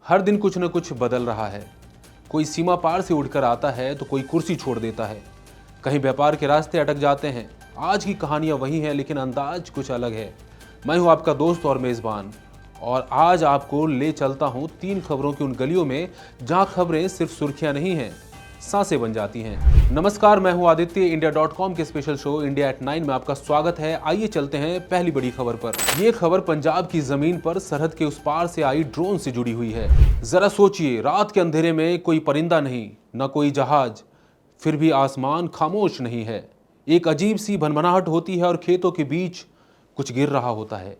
हर दिन कुछ न कुछ बदल रहा है। कोई सीमा पार से उड़कर आता है तो कोई कुर्सी छोड़ देता है। कहीं व्यापार के रास्ते अटक जाते हैं। आज की कहानियां वही हैं लेकिन अंदाज कुछ अलग है। मैं हूं आपका दोस्त और मेजबान और आज आपको ले चलता हूं 3 खबरों की उन गलियों में जहां खबरें सिर्फ सुर्खियां नहीं हैं, सांसें बन जाती हैं। नमस्कार, मैं हूं आदित्य। इंडिया.com के स्पेशल शो इंडिया एट 9 में आपका स्वागत है। आइए चलते हैं पहली बड़ी खबर पर। ये खबर पंजाब की जमीन पर सरहद के उस पार से आई ड्रोन से जुड़ी हुई है। जरा सोचिए, रात के अंधेरे में कोई परिंदा नहीं, न कोई जहाज, फिर भी आसमान खामोश नहीं है। एक अजीब सी भनभनाहट होती है और खेतों के बीच कुछ गिर रहा होता है।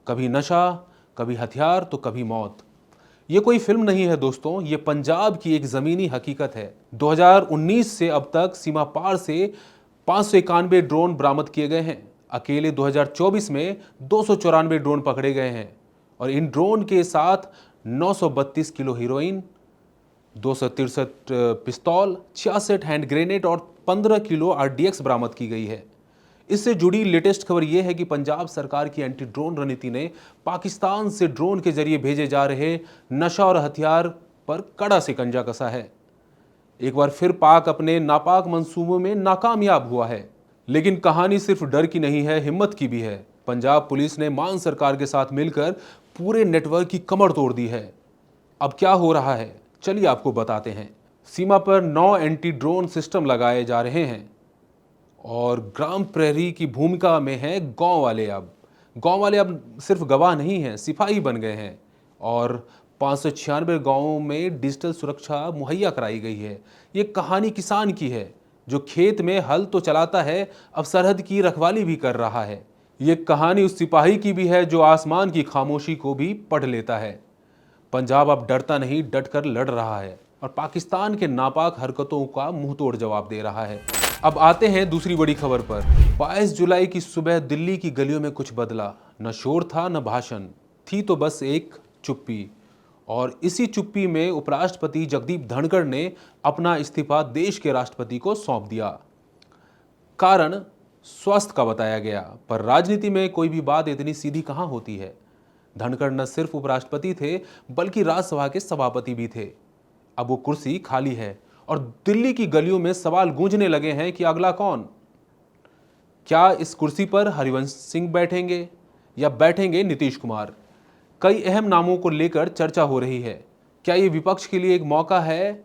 कभी नशा, कभी हथियार तो कभी मौत। ये कोई फिल्म नहीं है दोस्तों, ये पंजाब की एक ज़मीनी हकीकत है। 2019 से अब तक सीमा पार से 591 ड्रोन बरामद किए गए हैं। अकेले 2024 में 294 ड्रोन पकड़े गए हैं और इन ड्रोन के साथ 932 किलो हीरोइन, 263 पिस्तौल, 66 हैंड ग्रेनेड और 15 किलो RDX बरामद की गई है। इससे जुड़ी लेटेस्ट खबर यह है कि पंजाब सरकार की एंटी ड्रोन रणनीति ने पाकिस्तान से ड्रोन के जरिए भेजे जा रहे नशा और हथियार पर कड़ा शिकंजा कसा है। एक बार फिर पाक अपने नापाक मंसूबों में नाकामयाब हुआ है। लेकिन कहानी सिर्फ डर की नहीं है, हिम्मत की भी है। पंजाब पुलिस ने मान सरकार के साथ मिलकर पूरे नेटवर्क की कमर तोड़ दी है। अब क्या हो रहा है, चलिए आपको बताते हैं। सीमा पर 9 एंटी ड्रोन सिस्टम लगाए जा रहे हैं और ग्राम प्रहरी की भूमिका में है गांव वाले। अब गांव वाले अब सिर्फ गवाह नहीं हैं, सिपाही बन गए हैं और 596 गांवों में डिजिटल सुरक्षा मुहैया कराई गई है। ये कहानी किसान की है जो खेत में हल तो चलाता है, अब सरहद की रखवाली भी कर रहा है। ये कहानी उस सिपाही की भी है जो आसमान की खामोशी को भी पढ़ लेता है। पंजाब अब डरता नहीं, डटकर लड़ रहा है और पाकिस्तान के नापाक हरकतों का मुंहतोड़ जवाब दे रहा है। अब आते हैं दूसरी बड़ी खबर पर। 22 जुलाई की सुबह दिल्ली की गलियों में कुछ बदला। न शोर था, न भाषण थी, तो बस एक चुप्पी। और इसी चुप्पी में उपराष्ट्रपति जगदीप धनखड़ ने अपना इस्तीफा देश के राष्ट्रपति को सौंप दिया। कारण स्वास्थ्य का बताया गया, पर राजनीति में कोई भी बात इतनी सीधी कहां होती है। धनखड़ न सिर्फ उपराष्ट्रपति थे बल्कि राज्यसभा के सभापति भी थे। अब वो कुर्सी खाली है और दिल्ली की गलियों में सवाल गूंजने लगे हैं कि अगला कौन। क्या इस कुर्सी पर हरिवंश सिंह बैठेंगे या बैठेंगे नीतीश कुमार। कई अहम नामों को लेकर चर्चा हो रही है। क्या ये विपक्ष के लिए एक मौका है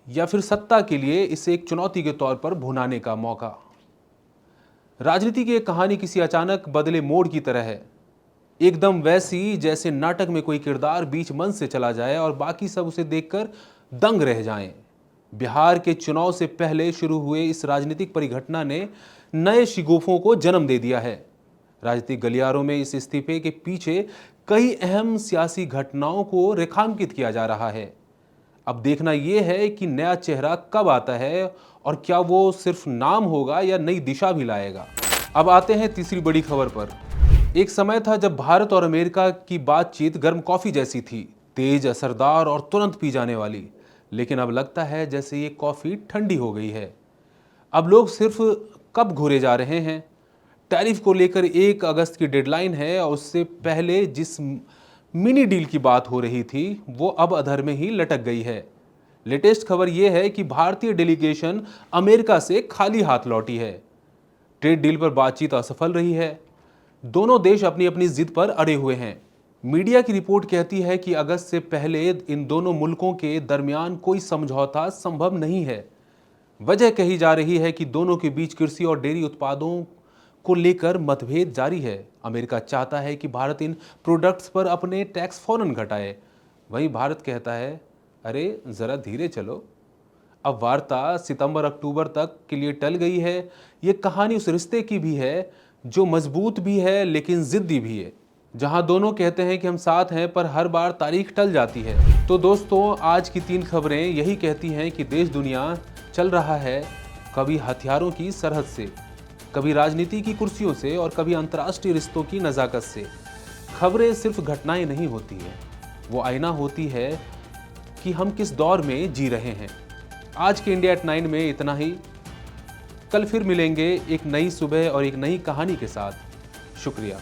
या फिर सत्ता के लिए इसे एक चुनौती के तौर पर भुनाने का मौका। राजनीति की एक कहानी किसी अचानक बदले मोड़ की तरह है, एकदम वैसी जैसे नाटक में कोई किरदार बीच मंच से चला जाए और बाकी सब उसे देखकर दंग रह जाएं। बिहार के चुनाव से पहले शुरू हुए इस राजनीतिक परिघटना ने नए शिगुफों को जन्म दे दिया है। राजनीतिक गलियारों में इस इस्तीफे के पीछे कई अहम सियासी घटनाओं को रेखांकित किया जा रहा है। अब देखना यह है कि नया चेहरा कब आता है और क्या वो सिर्फ नाम होगा या नई दिशा भी लाएगा। अब आते हैं तीसरी बड़ी खबर पर। एक समय था जब भारत और अमेरिका की बातचीत गर्म कॉफी जैसी थी, तेज, असरदार और तुरंत पी जाने वाली। लेकिन अब लगता है जैसे ये कॉफ़ी ठंडी हो गई है। अब लोग सिर्फ कब घूरे जा रहे हैं। टैरिफ को लेकर 1 अगस्त की डेडलाइन है और उससे पहले जिस मिनी डील की बात हो रही थी वो अब अधर में ही लटक गई है। लेटेस्ट खबर यह है कि भारतीय डेलीगेशन अमेरिका से खाली हाथ लौटी है। ट्रेड डील पर बातचीत असफल रही है। दोनों देश अपनी अपनी जिद पर अड़े हुए हैं। मीडिया की रिपोर्ट कहती है कि अगस्त से पहले इन दोनों मुल्कों के दरमियान कोई समझौता संभव नहीं है। वजह कही जा रही है कि दोनों के बीच कृषि और डेयरी उत्पादों को लेकर मतभेद जारी है। अमेरिका चाहता है कि भारत इन प्रोडक्ट्स पर अपने टैक्स फौरन घटाए। वहीं भारत कहता है, अरे ज़रा धीरे चलो। अब वार्ता सितंबर-अक्टूबर तक के लिए टल गई है। ये कहानी उस रिश्ते की भी है जो मजबूत भी है लेकिन जिद्दी भी है, जहां दोनों कहते हैं कि हम साथ हैं पर हर बार तारीख टल जाती है। तो दोस्तों, आज की 3 खबरें यही कहती हैं कि देश दुनिया चल रहा है कभी हथियारों की सरहद से, कभी राजनीति की कुर्सियों से और कभी अंतर्राष्ट्रीय रिश्तों की नज़ाकत से। खबरें सिर्फ घटनाएं नहीं होती हैं, वो आईना होती है कि हम किस दौर में जी रहे हैं। आज के इंडिया एट 9 में इतना ही। कल फिर मिलेंगे एक नई सुबह और एक नई कहानी के साथ। शुक्रिया।